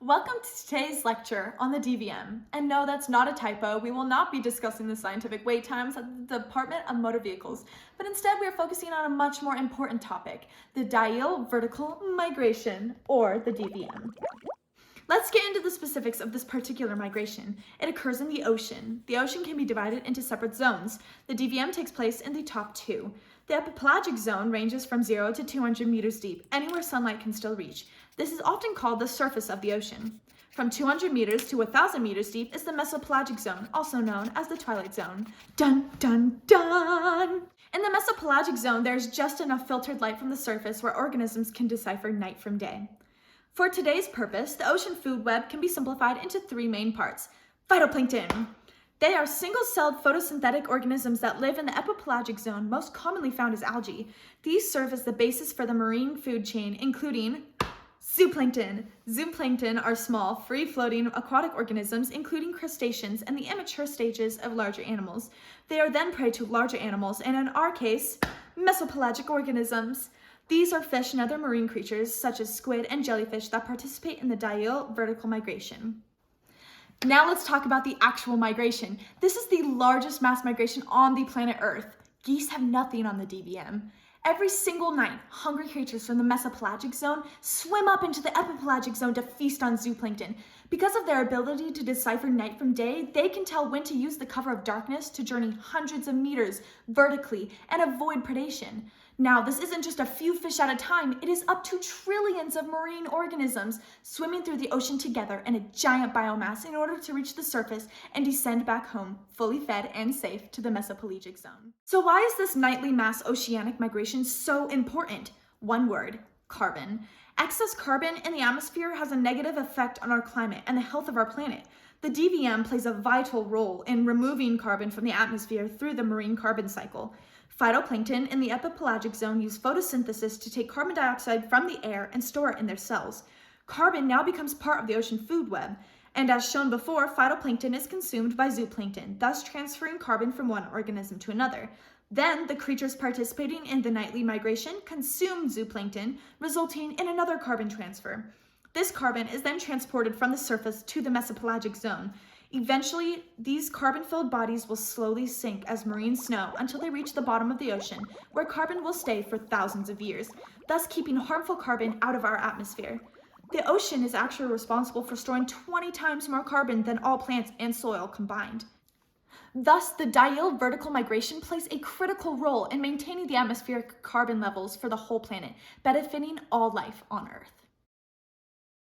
Welcome to today's lecture on the DVM. And no, that's not a typo. We will not be discussing the scientific wait times at the Department of Motor Vehicles, but instead we are focusing on a much more important topic, the Diel Vertical Migration, or the DVM. Let's get into the specifics of this particular migration. It occurs in the ocean. The ocean can be divided into separate zones. The DVM takes place in the top two. The epipelagic zone ranges from 0 to 200 meters deep, anywhere sunlight can still reach. This is often called the surface of the ocean. From 200 meters to 1,000 meters deep is the mesopelagic zone, also known as the twilight zone. Dun, dun, dun! In the mesopelagic zone, there's just enough filtered light from the surface where organisms can decipher night from day. For today's purpose, the ocean food web can be simplified into three main parts. Phytoplankton. They are single-celled photosynthetic organisms that live in the epipelagic zone, most commonly found as algae. These serve as the basis for the marine food chain, including zooplankton. Zooplankton are small, free-floating aquatic organisms, including crustaceans and the immature stages of larger animals. They are then prey to larger animals, and in our case, mesopelagic organisms. These are fish and other marine creatures, such as squid and jellyfish, that participate in the Diel Vertical Migration. Now let's talk about the actual migration. This is the largest mass migration on the planet Earth. Geese have nothing on the DVM. Every single night, hungry creatures from the mesopelagic zone swim up into the epipelagic zone to feast on zooplankton. Because of their ability to decipher night from day, they can tell when to use the cover of darkness to journey hundreds of meters vertically and avoid predation. Now, this isn't just a few fish at a time, it is up to trillions of marine organisms swimming through the ocean together in a giant biomass in order to reach the surface and descend back home, fully fed and safe to the mesopelagic zone. So why is this nightly mass oceanic migration so important? One word: carbon. Excess carbon in the atmosphere has a negative effect on our climate and the health of our planet. The DVM plays a vital role in removing carbon from the atmosphere through the marine carbon cycle. Phytoplankton in the epipelagic zone use photosynthesis to take carbon dioxide from the air and store it in their cells. Carbon now becomes part of the ocean food web, and as shown before, phytoplankton is consumed by zooplankton, thus transferring carbon from one organism to another. Then, the creatures participating in the nightly migration consume zooplankton, resulting in another carbon transfer. This carbon is then transported from the surface to the mesopelagic zone. Eventually, these carbon-filled bodies will slowly sink as marine snow until they reach the bottom of the ocean, where carbon will stay for thousands of years, thus keeping harmful carbon out of our atmosphere. The ocean is actually responsible for storing 20 times more carbon than all plants and soil combined. Thus, the Diel Vertical Migration plays a critical role in maintaining the atmospheric carbon levels for the whole planet, benefiting all life on Earth.